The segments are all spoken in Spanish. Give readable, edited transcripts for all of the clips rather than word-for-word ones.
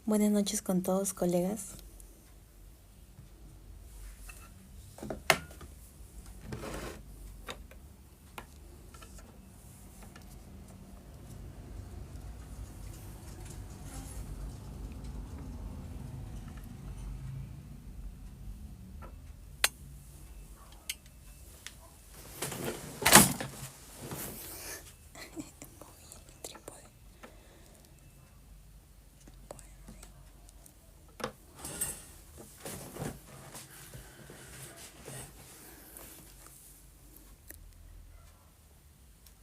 Buenas noches con todos, colegas.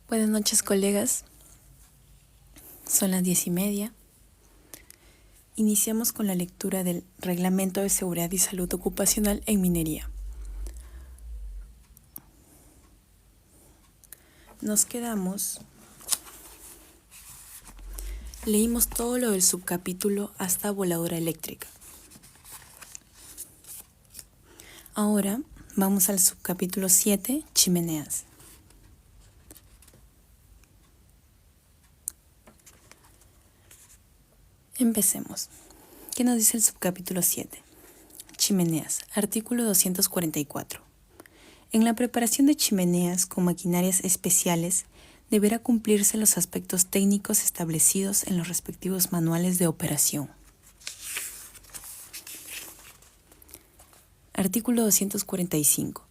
Buenas noches, colegas. Son las 10:30. Iniciamos con la lectura del Reglamento de Seguridad y Salud Ocupacional en Minería. Leímos todo lo del subcapítulo hasta voladura eléctrica. Ahora vamos al subcapítulo 7, chimeneas. Empecemos. ¿Qué nos dice el subcapítulo 7? Chimeneas, artículo 244. En la preparación de chimeneas con maquinarias especiales, deberá cumplirse los aspectos técnicos establecidos en los respectivos manuales de operación. Artículo 245.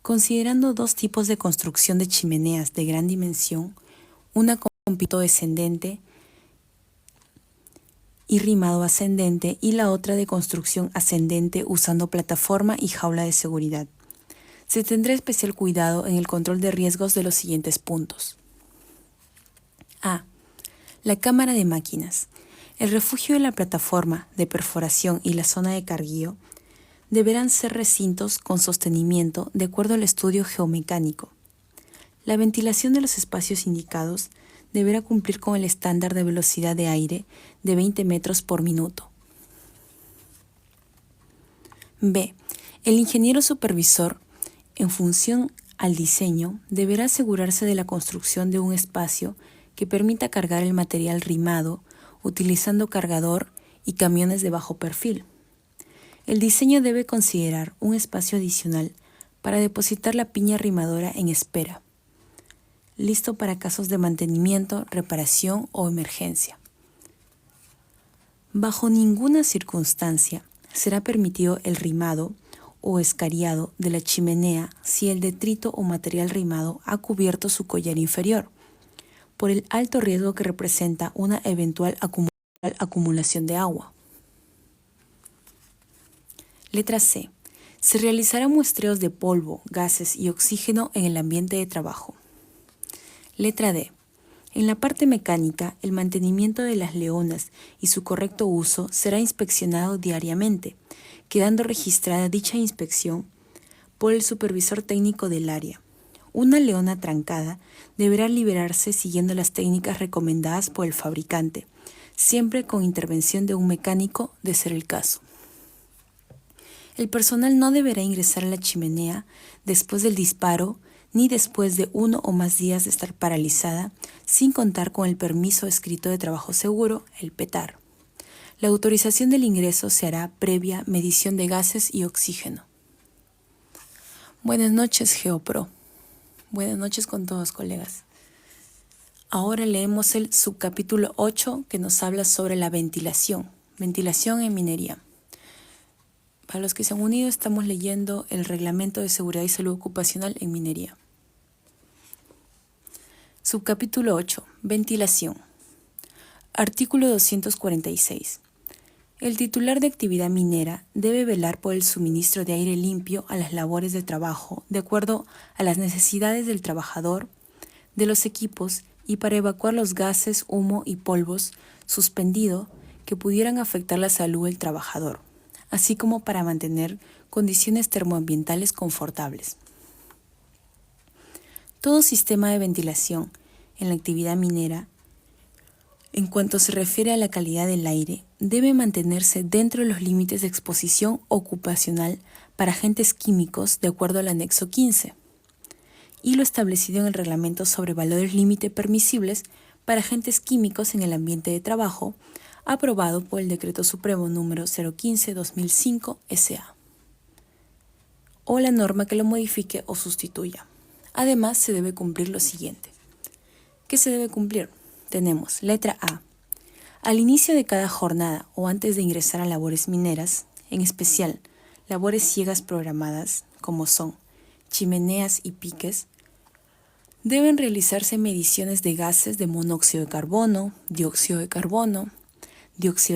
Considerando dos tipos de construcción de chimeneas de gran dimensión, una con pito descendente y rimado ascendente y la otra de construcción ascendente usando plataforma y jaula de seguridad, se tendrá especial cuidado en el control de riesgos de los siguientes puntos. A. La cámara de máquinas. El refugio de la plataforma de perforación y la zona de carguío deberán ser recintos con sostenimiento de acuerdo al estudio geomecánico. La ventilación de los espacios indicados deberá cumplir con el estándar de velocidad de aire de 20 metros por minuto. B. El ingeniero supervisor, en función al diseño, deberá asegurarse de la construcción de un espacio que permita cargar el material rimado utilizando cargador y camiones de bajo perfil. El diseño debe considerar un espacio adicional para depositar la piña rimadora en espera, listo para casos de mantenimiento, reparación o emergencia. Bajo ninguna circunstancia será permitido el rimado o escariado de la chimenea si el detrito o material rimado ha cubierto su collar inferior, por el alto riesgo que representa una eventual acumulación de agua. Letra C. Se realizarán muestreos de polvo, gases y oxígeno en el ambiente de trabajo. Letra D. En la parte mecánica, el mantenimiento de las leonas y su correcto uso será inspeccionado diariamente, quedando registrada dicha inspección por el supervisor técnico del área. Una leona trancada deberá liberarse siguiendo las técnicas recomendadas por el fabricante, siempre con intervención de un mecánico de ser el caso. El personal no deberá ingresar a la chimenea después del disparo ni después de 1 o más días de estar paralizada, sin contar con el permiso escrito de trabajo seguro, el PETAR. La autorización del ingreso se hará previa medición de gases y oxígeno. Buenas noches, GeoPro. Buenas noches con todos, colegas. Ahora leemos el subcapítulo 8 que nos habla sobre la ventilación en minería. Para los que se han unido, estamos leyendo el Reglamento de Seguridad y Salud Ocupacional en Minería. Subcapítulo 8. Ventilación. Artículo 246. El titular de actividad minera debe velar por el suministro de aire limpio a las labores de trabajo de acuerdo a las necesidades del trabajador, de los equipos y para evacuar los gases, humo y polvos suspendidos que pudieran afectar la salud del trabajador, así como para mantener condiciones termoambientales confortables. Todo sistema de ventilación en la actividad minera, en cuanto se refiere a la calidad del aire, debe mantenerse dentro de los límites de exposición ocupacional para agentes químicos de acuerdo al anexo 15 y lo establecido en el reglamento sobre valores límite permisibles para agentes químicos en el ambiente de trabajo, aprobado por el Decreto Supremo número 015/2005 SA, o la norma que lo modifique o sustituya. Además, se debe cumplir lo siguiente. ¿Qué se debe cumplir? Tenemos letra A. Al inicio de cada jornada o antes de ingresar a labores mineras, en especial labores ciegas programadas, como son chimeneas y piques, deben realizarse mediciones de gases de monóxido de carbono, dióxido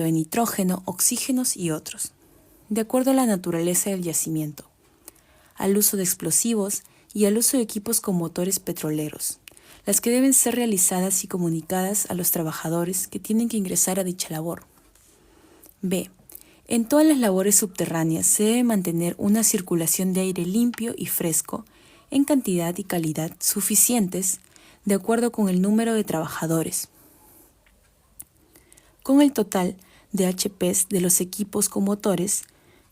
de nitrógeno, oxígenos y otros, de acuerdo a la naturaleza del yacimiento, al uso de explosivos y al uso de equipos con motores petroleros, las que deben ser realizadas y comunicadas a los trabajadores que tienen que ingresar a dicha labor. B. En todas las labores subterráneas se debe mantener una circulación de aire limpio y fresco en cantidad y calidad suficientes de acuerdo con el número de trabajadores, con el total de HPs de los equipos con motores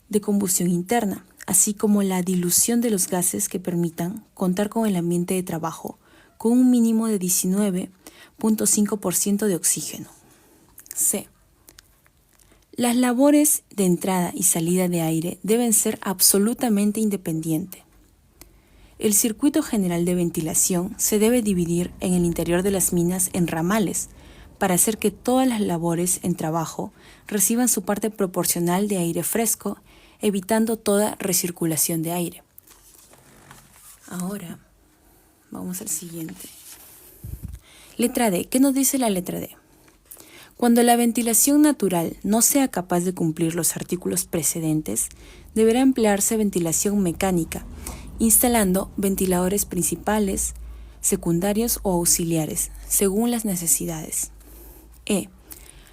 de combustión interna, así como la dilución de los gases que permitan contar con el ambiente de trabajo con un mínimo de 19.5% de oxígeno. C. Las labores de entrada y salida de aire deben ser absolutamente independientes. El circuito general de ventilación se debe dividir en el interior de las minas en ramales para hacer que todas las labores en trabajo reciban su parte proporcional de aire fresco, evitando toda recirculación de aire. Ahora, vamos al siguiente. Letra D. ¿Qué nos dice la letra D? Cuando la ventilación natural no sea capaz de cumplir los artículos precedentes, deberá emplearse ventilación mecánica, instalando ventiladores principales, secundarios o auxiliares, según las necesidades. E.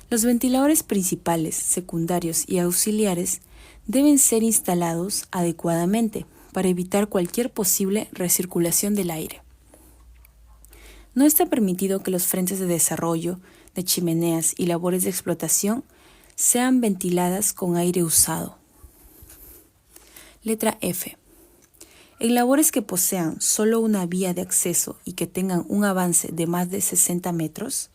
Los ventiladores principales, secundarios y auxiliares deben ser instalados adecuadamente para evitar cualquier posible recirculación del aire. No está permitido que los frentes de desarrollo, de chimeneas y labores de explotación sean ventiladas con aire usado. Letra F. En labores que posean solo una vía de acceso y que tengan un avance de más de 60 metros,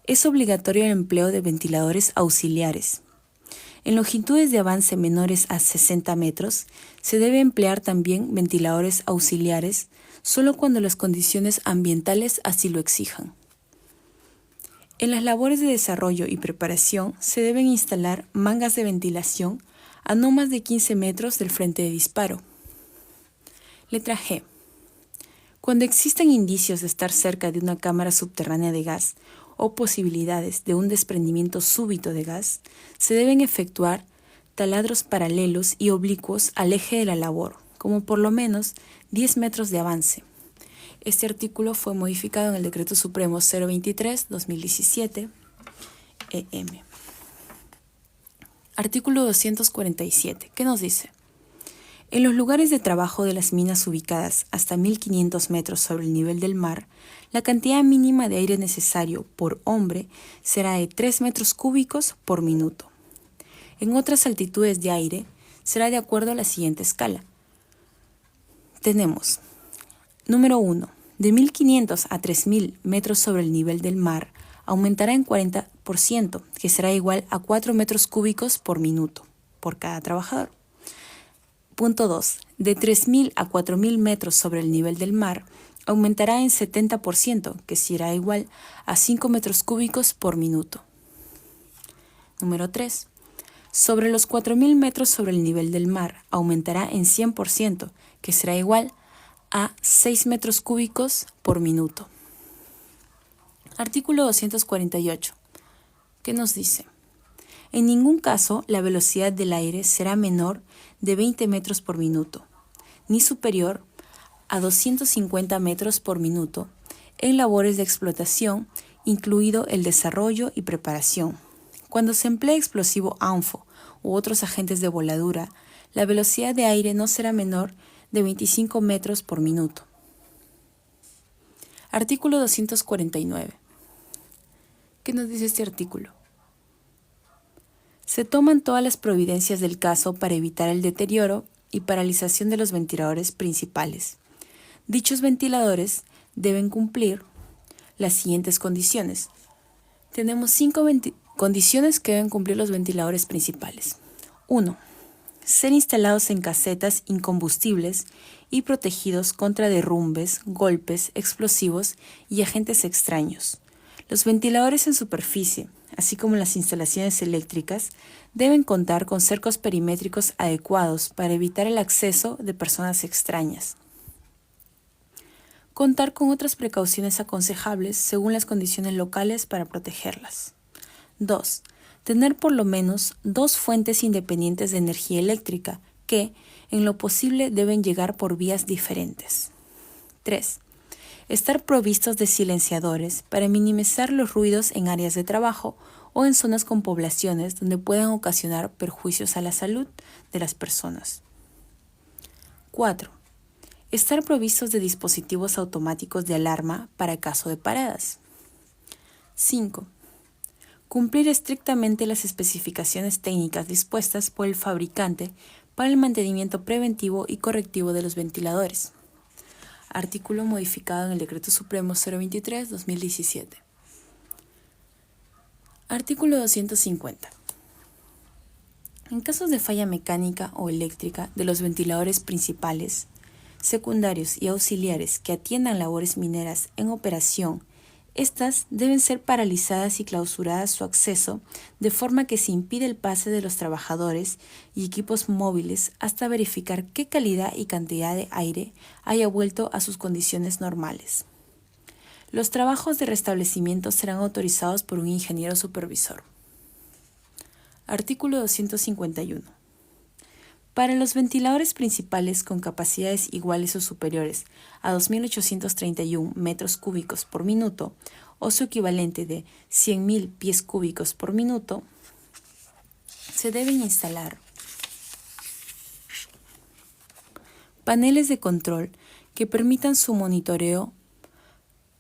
es obligatorio el empleo de ventiladores auxiliares. En longitudes de avance menores a 60 metros, se debe emplear también ventiladores auxiliares solo cuando las condiciones ambientales así lo exijan. En las labores de desarrollo y preparación se deben instalar mangas de ventilación a no más de 15 metros del frente de disparo. Letra G. Cuando existan indicios de estar cerca de una cámara subterránea de gas o posibilidades de un desprendimiento súbito de gas, se deben efectuar taladros paralelos y oblicuos al eje de la labor, como por lo menos 10 metros de avance. Este artículo fue modificado en el Decreto Supremo 023/2017 EM. Artículo 247. ¿Qué nos dice? En los lugares de trabajo de las minas ubicadas hasta 1500 metros sobre el nivel del mar, la cantidad mínima de aire necesario por hombre será de 3 metros cúbicos por minuto. En otras altitudes de aire será de acuerdo a la siguiente escala. Tenemos, número 1, de 1500 a 3000 metros sobre el nivel del mar aumentará en 40%, que será igual a 4 metros cúbicos por minuto por cada trabajador. Punto 2. De 3.000 a 4.000 metros sobre el nivel del mar, aumentará en 70%, que será igual a 5 metros cúbicos por minuto. Número 3. Sobre los 4.000 metros sobre el nivel del mar, aumentará en 100%, que será igual a 6 metros cúbicos por minuto. Artículo 248. ¿Qué nos dice? En ningún caso la velocidad del aire será menor de 20 metros por minuto, ni superior a 250 metros por minuto en labores de explotación, incluido el desarrollo y preparación. Cuando se emplea explosivo ANFO u otros agentes de voladura, la velocidad de aire no será menor de 25 metros por minuto. Artículo 249. ¿Qué nos dice este artículo? Se toman todas las providencias del caso para evitar el deterioro y paralización de los ventiladores principales. Dichos ventiladores deben cumplir las siguientes condiciones. Tenemos 5 condiciones que deben cumplir los ventiladores principales. 1. Ser instalados en casetas incombustibles y protegidos contra derrumbes, golpes, explosivos y agentes extraños. Los ventiladores en superficie, así como las instalaciones eléctricas, deben contar con cercos perimétricos adecuados para evitar el acceso de personas extrañas. Contar con otras precauciones aconsejables según las condiciones locales para protegerlas. 2. Tener por lo menos 2 fuentes independientes de energía eléctrica que, en lo posible, deben llegar por vías diferentes. 3. Estar provistos de silenciadores para minimizar los ruidos en áreas de trabajo o en zonas con poblaciones donde puedan ocasionar perjuicios a la salud de las personas. 4. Estar provistos de dispositivos automáticos de alarma para caso de paradas. 5. Cumplir estrictamente las especificaciones técnicas dispuestas por el fabricante para el mantenimiento preventivo y correctivo de los ventiladores. Artículo modificado en el Decreto Supremo 023/2017. Artículo 250. En casos de falla mecánica o eléctrica de los ventiladores principales, secundarios y auxiliares que atiendan labores mineras en operación, estas deben ser paralizadas y clausuradas su acceso de forma que se impide el pase de los trabajadores y equipos móviles hasta verificar qué calidad y cantidad de aire haya vuelto a sus condiciones normales. Los trabajos de restablecimiento serán autorizados por un ingeniero supervisor. Artículo 251. Para los ventiladores principales con capacidades iguales o superiores a 2.831 metros cúbicos por minuto o su equivalente de 100.000 pies cúbicos por minuto, se deben instalar paneles de control que permitan su monitoreo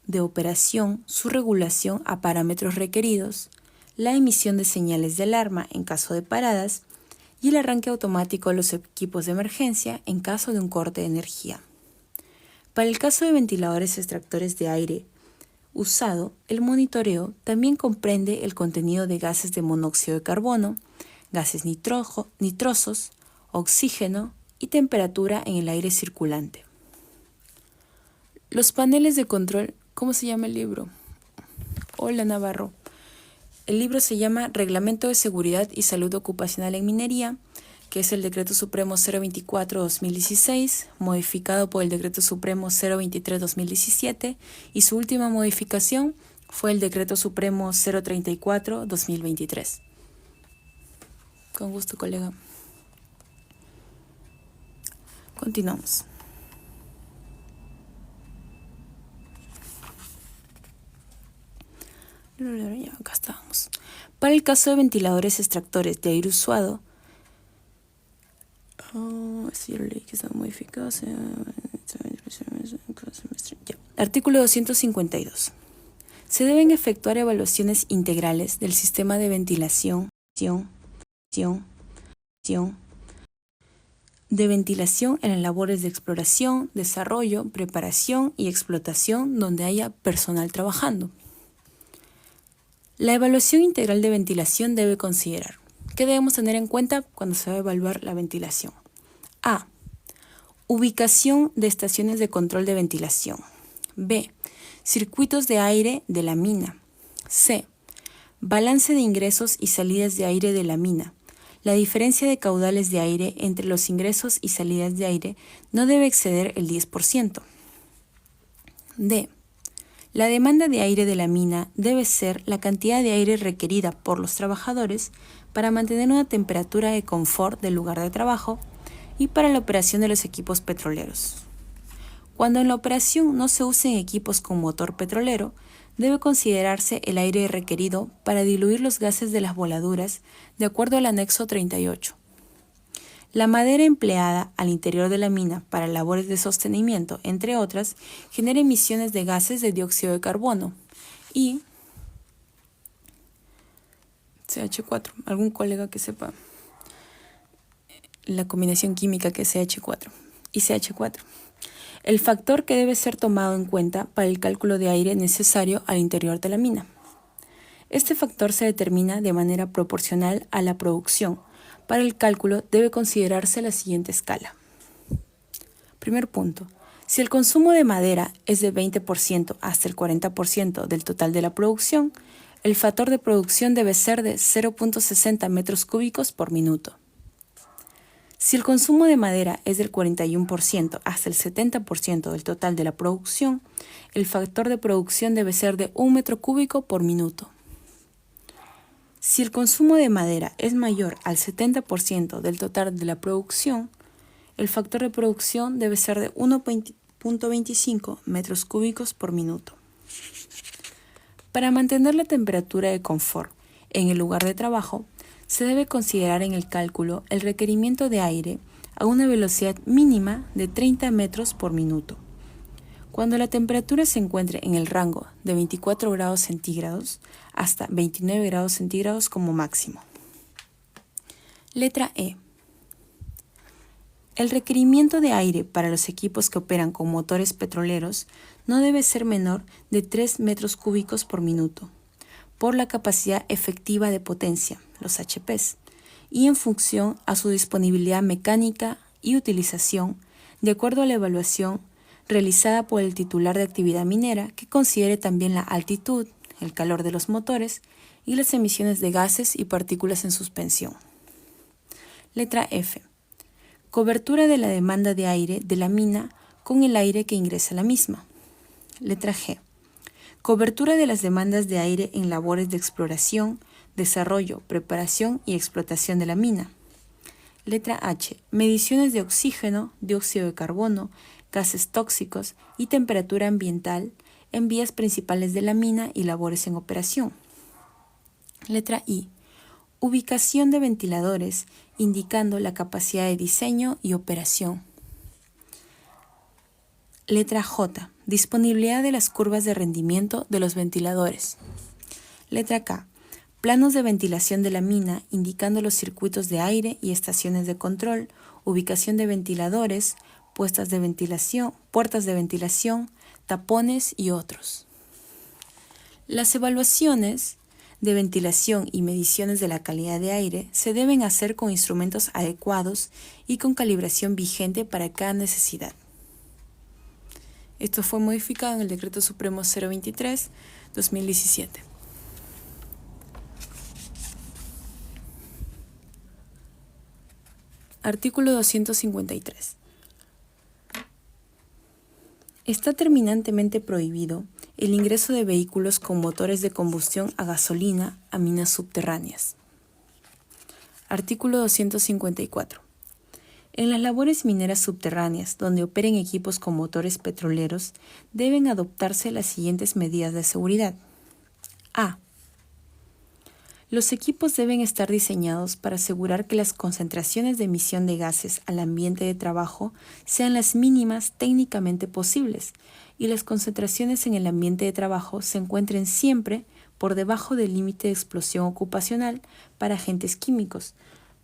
de operación, su regulación a parámetros requeridos, la emisión de señales de alarma en caso de paradas y el arranque automático de los equipos de emergencia en caso de un corte de energía. Para el caso de ventiladores extractores de aire usado, el monitoreo también comprende el contenido de gases de monóxido de carbono, gases nitrosos, oxígeno y temperatura en el aire circulante. Los paneles de control, ¿cómo se llama el libro? Hola Navarro. El libro se llama Reglamento de Seguridad y Salud Ocupacional en Minería, que es el Decreto Supremo 024/2016, modificado por el Decreto Supremo 023/2017, y su última modificación fue el Decreto Supremo 034/2023. Con gusto, colega. Continuamos. Ya, acá estamos. Para el caso de ventiladores extractores de aire usado, artículo 252. Se deben efectuar evaluaciones integrales del sistema de ventilación en las labores de exploración, desarrollo, preparación y explotación donde haya personal trabajando. La evaluación integral de ventilación debe considerar: ¿qué debemos tener en cuenta cuando se va a evaluar la ventilación? A. Ubicación de estaciones de control de ventilación. B. Circuitos de aire de la mina. C. Balance de ingresos y salidas de aire de la mina. La diferencia de caudales de aire entre los ingresos y salidas de aire no debe exceder el 10%. D. La demanda de aire de la mina debe ser la cantidad de aire requerida por los trabajadores para mantener una temperatura de confort del lugar de trabajo y para la operación de los equipos petroleros. Cuando en la operación no se usen equipos con motor petrolero, debe considerarse el aire requerido para diluir los gases de las voladuras de acuerdo al anexo 38. La madera empleada al interior de la mina para labores de sostenimiento, entre otras, genera emisiones de gases de dióxido de carbono y CH4. ¿Algún colega que sepa la combinación química que es CH4 y CH4? El factor que debe ser tomado en cuenta para el cálculo de aire necesario al interior de la mina. Este factor se determina de manera proporcional a la producción. Para el cálculo debe considerarse la siguiente escala. Primer punto. Si el consumo de madera es de 20% hasta el 40% del total de la producción, el factor de producción debe ser de 0.60 metros cúbicos por minuto. Si el consumo de madera es del 41% hasta el 70% del total de la producción, el factor de producción debe ser de 1 metro cúbico por minuto. Si el consumo de madera es mayor al 70% del total de la producción, el factor de producción debe ser de 1.25 metros cúbicos por minuto. Para mantener la temperatura de confort en el lugar de trabajo, se debe considerar en el cálculo el requerimiento de aire a una velocidad mínima de 30 metros por minuto. Cuando la temperatura se encuentre en el rango de 24 grados centígrados hasta 29 grados centígrados como máximo. Letra E. El requerimiento de aire para los equipos que operan con motores petroleros no debe ser menor de 3 metros cúbicos por minuto, por la capacidad efectiva de potencia, los HPs, y en función a su disponibilidad mecánica y utilización, de acuerdo a la evaluación realizada por el titular de actividad minera, que considere también la altitud, el calor de los motores y las emisiones de gases y partículas en suspensión. Letra F. Cobertura de la demanda de aire de la mina con el aire que ingresa a la misma. Letra G. Cobertura de las demandas de aire en labores de exploración, desarrollo, preparación y explotación de la mina. Letra H. Mediciones de oxígeno, dióxido de carbono, gases tóxicos y temperatura ambiental en vías principales de la mina y labores en operación. Letra I. Ubicación de ventiladores, indicando la capacidad de diseño y operación. Letra J. Disponibilidad de las curvas de rendimiento de los ventiladores. Letra K. Planos de ventilación de la mina, indicando los circuitos de aire y estaciones de control, ubicación de ventiladores, puertas de ventilación, tapones y otros. Las evaluaciones de ventilación y mediciones de la calidad de aire se deben hacer con instrumentos adecuados y con calibración vigente para cada necesidad. Esto fue modificado en el Decreto Supremo 023/2017. Artículo 253. Está terminantemente prohibido el ingreso de vehículos con motores de combustión a gasolina a minas subterráneas. Artículo 254. En las labores mineras subterráneas donde operen equipos con motores petroleros, deben adoptarse las siguientes medidas de seguridad. A. Los equipos deben estar diseñados para asegurar que las concentraciones de emisión de gases al ambiente de trabajo sean las mínimas técnicamente posibles y las concentraciones en el ambiente de trabajo se encuentren siempre por debajo del límite de explosión ocupacional para agentes químicos,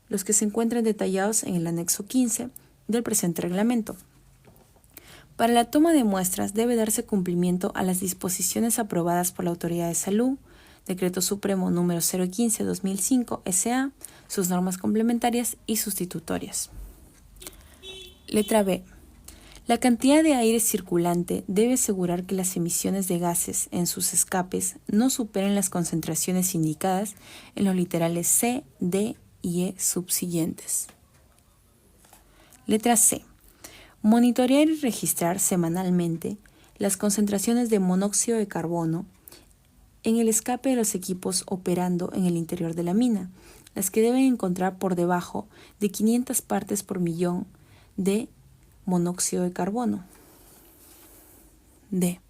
los que se encuentran detallados en el anexo 15 del presente reglamento. Para la toma de muestras debe darse cumplimiento a las disposiciones aprobadas por la Autoridad de Salud, Decreto Supremo número 015/2005 S.A., sus normas complementarias y sustitutorias. Letra B. La cantidad de aire circulante debe asegurar que las emisiones de gases en sus escapes no superen las concentraciones indicadas en los literales C, D y E subsiguientes. Letra C. Monitorear y registrar semanalmente las concentraciones de monóxido de carbono en el escape de los equipos operando en el interior de la mina, las que deben encontrar por debajo de 500 partes por millón de monóxido de carbono. D.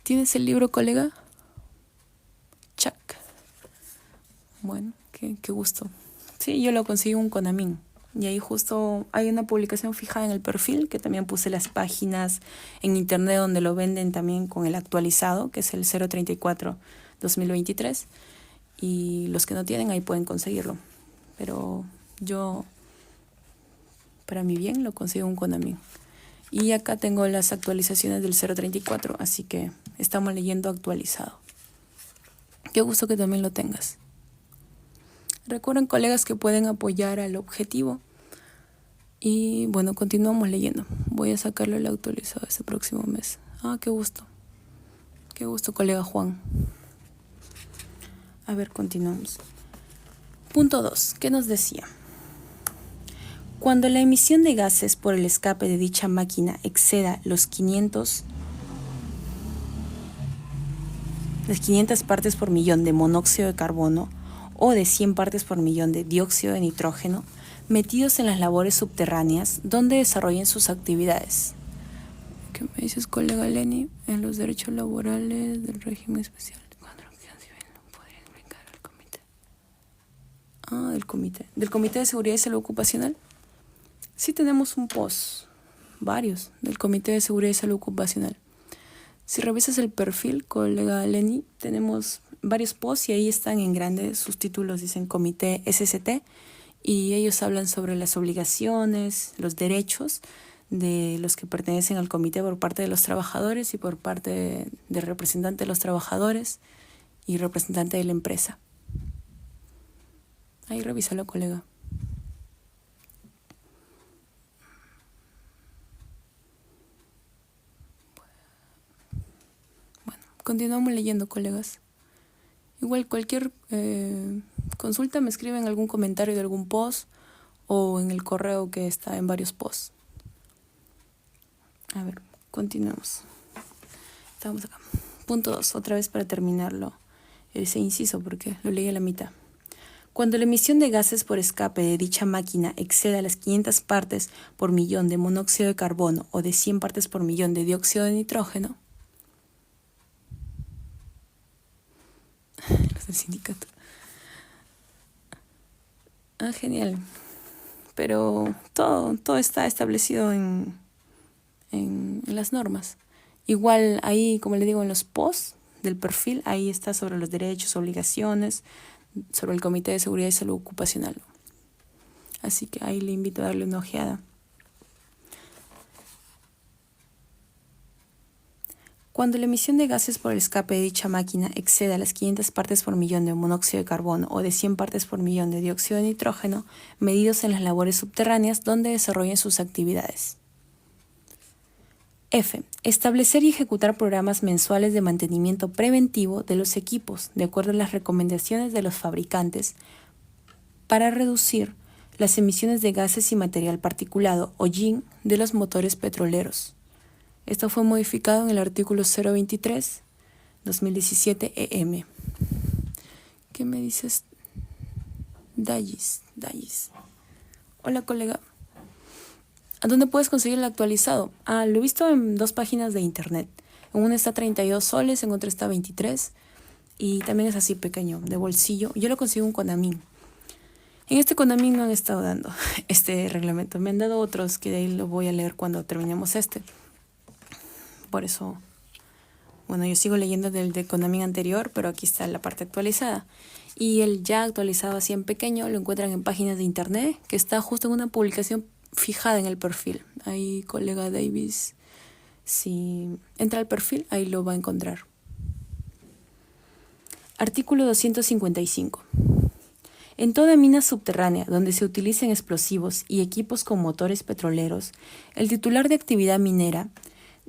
¿Tienes el libro, colega? Chuck. Bueno, qué gusto. Sí, yo lo conseguí en un Conamín. Y ahí justo hay una publicación fijada en el perfil, que también puse las páginas en internet donde lo venden también con el actualizado, que es el 034/2023. Y los que no tienen ahí pueden conseguirlo. Pero yo, para mi bien, lo consigo en un Conamín. Y acá tengo las actualizaciones del 034, así que estamos leyendo actualizado. Qué gusto que también lo tengas. Recuerden, colegas, que pueden apoyar al objetivo. Y bueno, continuamos leyendo. Voy a sacarle el actualizado este próximo mes. Ah, qué gusto. Qué gusto, colega Juan. A ver, continuamos. Punto 2. ¿Qué nos decía? Cuando la emisión de gases por el escape de dicha máquina exceda las 500 partes por millón de monóxido de carbono o de 100 partes por millón de dióxido de nitrógeno, metidos en las labores subterráneas donde desarrollen sus actividades. ¿Qué me dices, colega Lenny? En los derechos laborales del régimen especial. ¿Podría explicar al comité? Ah, del comité. ¿Del Comité de Seguridad y Salud Ocupacional? Sí tenemos un post, varios, del Comité de Seguridad y Salud Ocupacional. Si revisas el perfil, colega Lenny, tenemos varios posts y ahí están en grande, sus títulos dicen Comité SST y ellos hablan sobre las obligaciones, los derechos de los que pertenecen al comité por parte de los trabajadores y por parte del representante de los trabajadores y representante de la empresa. Ahí revísalo, colega. Bueno, continuamos leyendo, colegas. Igual cualquier consulta me escriben en algún comentario de algún post o en el correo que está en varios posts. A ver, continuamos. Estamos acá. Punto 2, otra vez para terminarlo. Ese inciso porque lo leí a la mitad. Cuando la emisión de gases por escape de dicha máquina exceda las 500 partes por millón de monóxido de carbono o de 100 partes por millón de dióxido de nitrógeno, los del sindicato. Ah, genial. Pero todo está establecido en las normas. Igual ahí, como le digo, en los posts del perfil, ahí está sobre los derechos, obligaciones, sobre el Comité de Seguridad y Salud Ocupacional. Así que ahí le invito a darle una ojeada. Cuando la emisión de gases por el escape de dicha máquina exceda las 500 partes por millón de monóxido de carbono o de 100 partes por millón de dióxido de nitrógeno, medidos en las labores subterráneas donde desarrollen sus actividades. F. Establecer y ejecutar programas mensuales de mantenimiento preventivo de los equipos, de acuerdo a las recomendaciones de los fabricantes, para reducir las emisiones de gases y material particulado, o GIN, de los motores petroleros. Esto fue modificado en el artículo 023/2017 EM. ¿Qué me dices? Dallis. Hola, colega. ¿A dónde puedes conseguir el actualizado? Lo he visto en 2 páginas de internet. En una está 32 soles, en otra está 23. Y también es así pequeño, de bolsillo. Yo lo consigo en Conamín. En este Conamín no han estado dando este reglamento. Me han dado otros que de ahí lo voy a leer cuando terminemos este. Por eso, bueno, yo sigo leyendo del de Conamín anterior, pero aquí está la parte actualizada. Y el ya actualizado así en pequeño lo encuentran en páginas de internet, que está justo en una publicación fijada en el perfil. Ahí, colega Davis, si entra al perfil, ahí lo va a encontrar. Artículo 255. En toda mina subterránea donde se utilicen explosivos y equipos con motores petroleros, el titular de actividad minera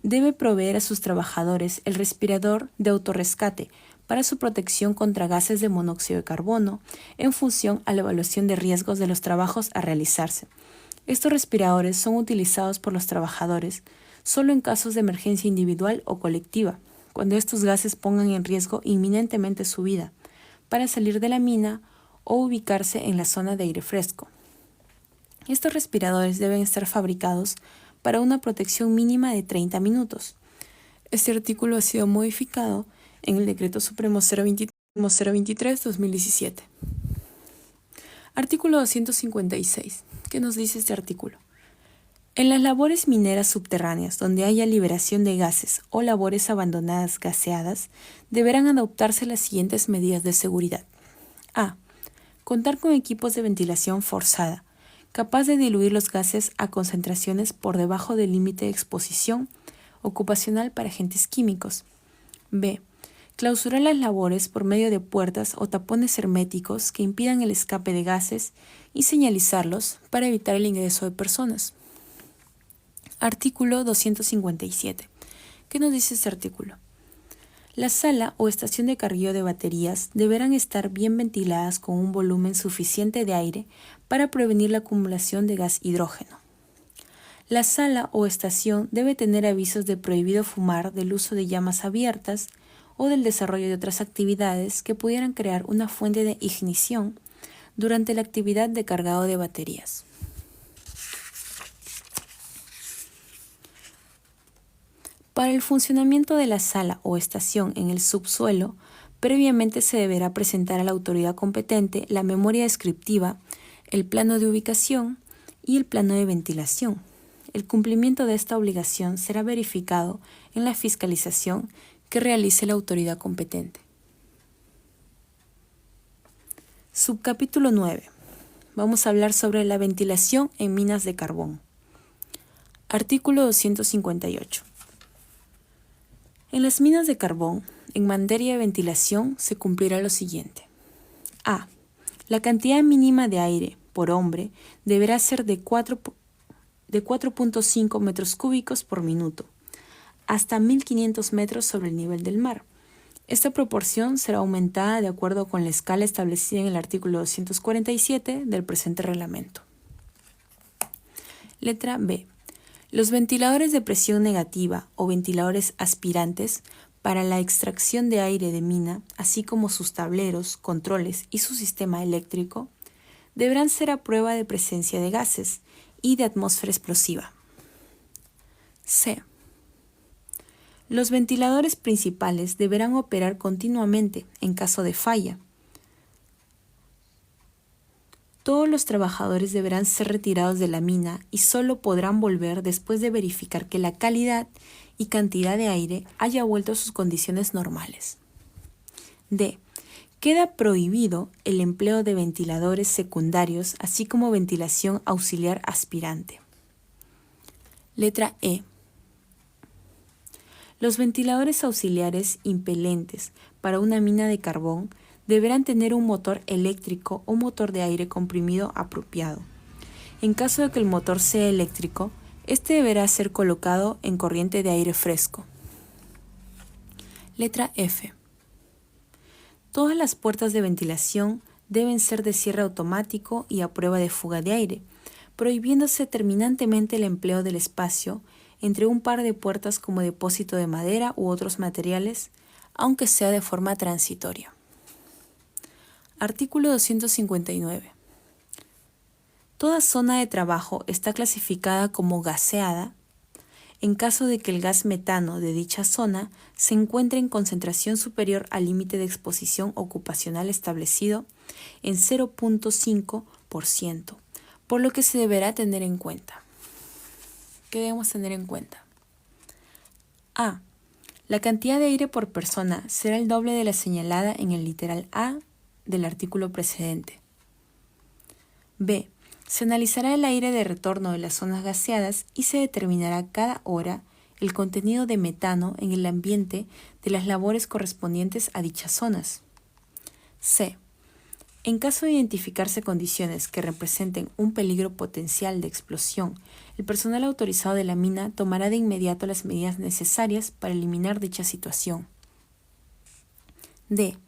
debe proveer a sus trabajadores el respirador de autorrescate para su protección contra gases de monóxido de carbono en función a la evaluación de riesgos de los trabajos a realizarse. Estos respiradores son utilizados por los trabajadores solo en casos de emergencia individual o colectiva, cuando estos gases pongan en riesgo inminentemente su vida, para salir de la mina o ubicarse en la zona de aire fresco. Estos respiradores deben estar fabricados para una protección mínima de 30 minutos. Este artículo ha sido modificado en el Decreto Supremo 023/2017. Artículo 256. ¿Qué nos dice este artículo? En las labores mineras subterráneas donde haya liberación de gases o labores abandonadas gaseadas, deberán adoptarse las siguientes medidas de seguridad. A. Contar con equipos de ventilación forzada, capaz de diluir los gases a concentraciones por debajo del límite de exposición ocupacional para agentes químicos. B. Clausurar las labores por medio de puertas o tapones herméticos que impidan el escape de gases y señalizarlos para evitar el ingreso de personas. Artículo 257. ¿Qué nos dice este artículo? La sala o estación de carguillo de baterías deberán estar bien ventiladas con un volumen suficiente de aire para prevenir la acumulación de gas hidrógeno. La sala o estación debe tener avisos de prohibido fumar, del uso de llamas abiertas o del desarrollo de otras actividades que pudieran crear una fuente de ignición durante la actividad de cargado de baterías. Para el funcionamiento de la sala o estación en el subsuelo, previamente se deberá presentar a la autoridad competente la memoria descriptiva, el plano de ubicación y el plano de ventilación. El cumplimiento de esta obligación será verificado en la fiscalización que realice la autoridad competente. Subcapítulo 9. Vamos a hablar sobre la ventilación en minas de carbón. Artículo 258. En las minas de carbón, en materia de ventilación, se cumplirá lo siguiente. A. La cantidad mínima de aire por hombre deberá ser de 4.5 metros cúbicos por minuto, hasta 1.500 metros sobre el nivel del mar. Esta proporción será aumentada de acuerdo con la escala establecida en el artículo 247 del presente reglamento. Letra B. Los ventiladores de presión negativa o ventiladores aspirantes para la extracción de aire de mina, así como sus tableros, controles y su sistema eléctrico, deberán ser a prueba de presencia de gases y de atmósfera explosiva. C. Los ventiladores principales deberán operar continuamente en caso de falla. Todos los trabajadores deberán ser retirados de la mina y solo podrán volver después de verificar que la calidad y cantidad de aire haya vuelto a sus condiciones normales. D. Queda prohibido el empleo de ventiladores secundarios, así como ventilación auxiliar aspirante. Letra E. Los ventiladores auxiliares impelentes para una mina de carbón deberán tener un motor eléctrico o motor de aire comprimido apropiado. En caso de que el motor sea eléctrico, este deberá ser colocado en corriente de aire fresco. Letra F. Todas las puertas de ventilación deben ser de cierre automático y a prueba de fuga de aire, prohibiéndose terminantemente el empleo del espacio entre un par de puertas como depósito de madera u otros materiales, aunque sea de forma transitoria. Artículo 259. Toda zona de trabajo está clasificada como gaseada en caso de que el gas metano de dicha zona se encuentre en concentración superior al límite de exposición ocupacional establecido en 0.5%, por lo que se deberá tener en cuenta. ¿Qué debemos tener en cuenta? A. La cantidad de aire por persona será el doble de la señalada en el literal A del artículo precedente. B. Se analizará el aire de retorno de las zonas gaseadas y se determinará cada hora el contenido de metano en el ambiente de las labores correspondientes a dichas zonas. C. En caso de identificarse condiciones que representen un peligro potencial de explosión, el personal autorizado de la mina tomará de inmediato las medidas necesarias para eliminar dicha situación. D.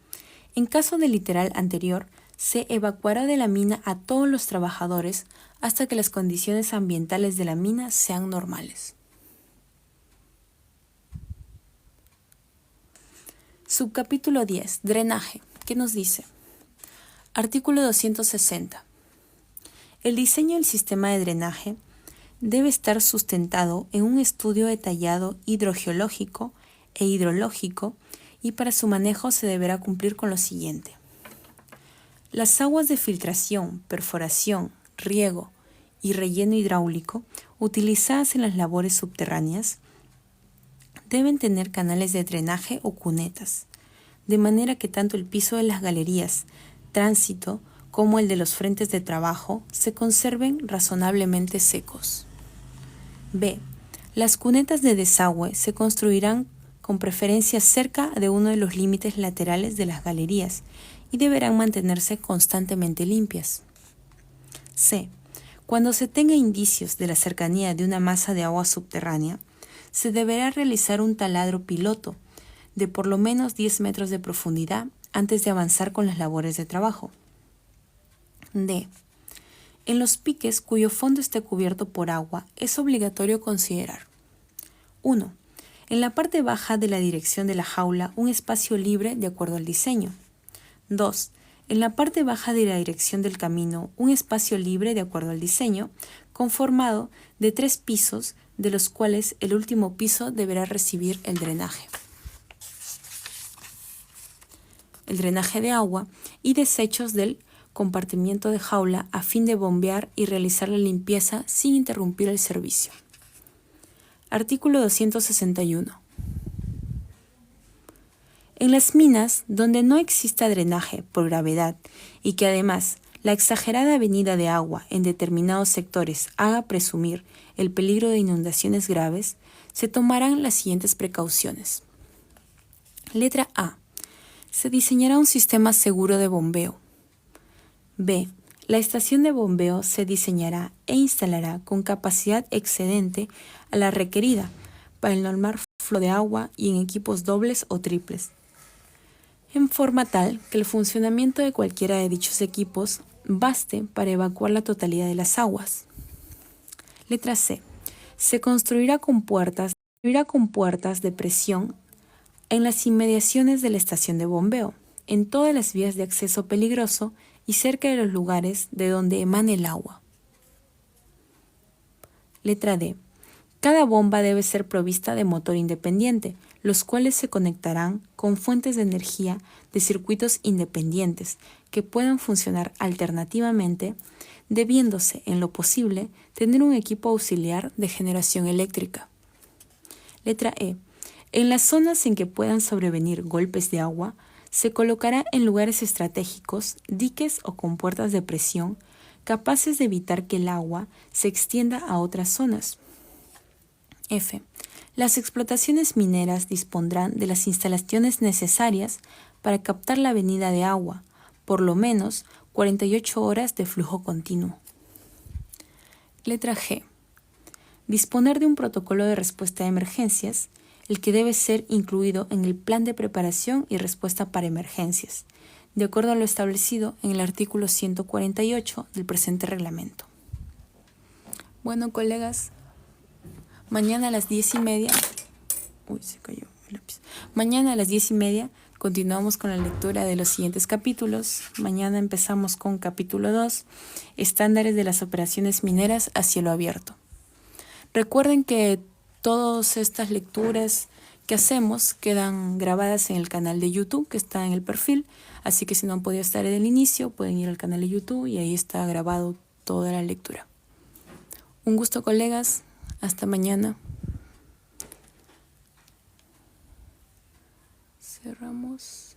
En caso del literal anterior, se evacuará de la mina a todos los trabajadores hasta que las condiciones ambientales de la mina sean normales. Subcapítulo 10. Drenaje. ¿Qué nos dice? Artículo 260. El diseño del sistema de drenaje debe estar sustentado en un estudio detallado hidrogeológico e hidrológico y para su manejo se deberá cumplir con lo siguiente. Las aguas de filtración, perforación, riego y relleno hidráulico utilizadas en las labores subterráneas deben tener canales de drenaje o cunetas, de manera que tanto el piso de las galerías, tránsito, como el de los frentes de trabajo, se conserven razonablemente secos. B. Las cunetas de desagüe se construirán con preferencia cerca de uno de los límites laterales de las galerías y deberán mantenerse constantemente limpias. C. Cuando se tenga indicios de la cercanía de una masa de agua subterránea, se deberá realizar un taladro piloto de por lo menos 10 metros de profundidad antes de avanzar con las labores de trabajo. D. En los piques cuyo fondo esté cubierto por agua, es obligatorio considerar 1. En la parte baja de la dirección de la jaula, un espacio libre de acuerdo al diseño. 2. En la parte baja de la dirección del camino, un espacio libre de acuerdo al diseño, conformado de 3 pisos, de los cuales el último piso deberá recibir el drenaje de agua y desechos del compartimiento de jaula a fin de bombear y realizar la limpieza sin interrumpir el servicio. Artículo 261. En las minas donde no exista drenaje por gravedad y que además la exagerada venida de agua en determinados sectores haga presumir el peligro de inundaciones graves, se tomarán las siguientes precauciones. Letra A. Se diseñará un sistema seguro de bombeo. B. La estación de bombeo se diseñará e instalará con capacidad excedente a la requerida para el normal flujo de agua y en equipos dobles o triples, en forma tal que el funcionamiento de cualquiera de dichos equipos baste para evacuar la totalidad de las aguas. Letra C. Se construirá con puertas de presión en las inmediaciones de la estación de bombeo, en todas las vías de acceso peligroso y cerca de los lugares de donde emane el agua. Letra D. Cada bomba debe ser provista de motor independiente, los cuales se conectarán con fuentes de energía de circuitos independientes que puedan funcionar alternativamente, debiéndose, en lo posible, tener un equipo auxiliar de generación eléctrica. Letra E. En las zonas en que puedan sobrevenir golpes de agua, se colocará en lugares estratégicos diques o compuertas de presión capaces de evitar que el agua se extienda a otras zonas. F. Las explotaciones mineras dispondrán de las instalaciones necesarias para captar la venida de agua, por lo menos 48 horas de flujo continuo. Letra G. Disponer de un protocolo de respuesta a emergencias, el que debe ser incluido en el plan de preparación y respuesta para emergencias, de acuerdo a lo establecido en el artículo 148 del presente reglamento. Bueno, colegas, mañana a las 10:30, Mañana a las 10:30 continuamos con la lectura de los siguientes capítulos. Mañana empezamos con capítulo 2, estándares de las operaciones mineras a cielo abierto. Recuerden que todas estas lecturas que hacemos quedan grabadas en el canal de YouTube que está en el perfil, así que si no han podido estar en el inicio, pueden ir al canal de YouTube y ahí está grabado toda la lectura. Un gusto, colegas. Hasta mañana. Cerramos.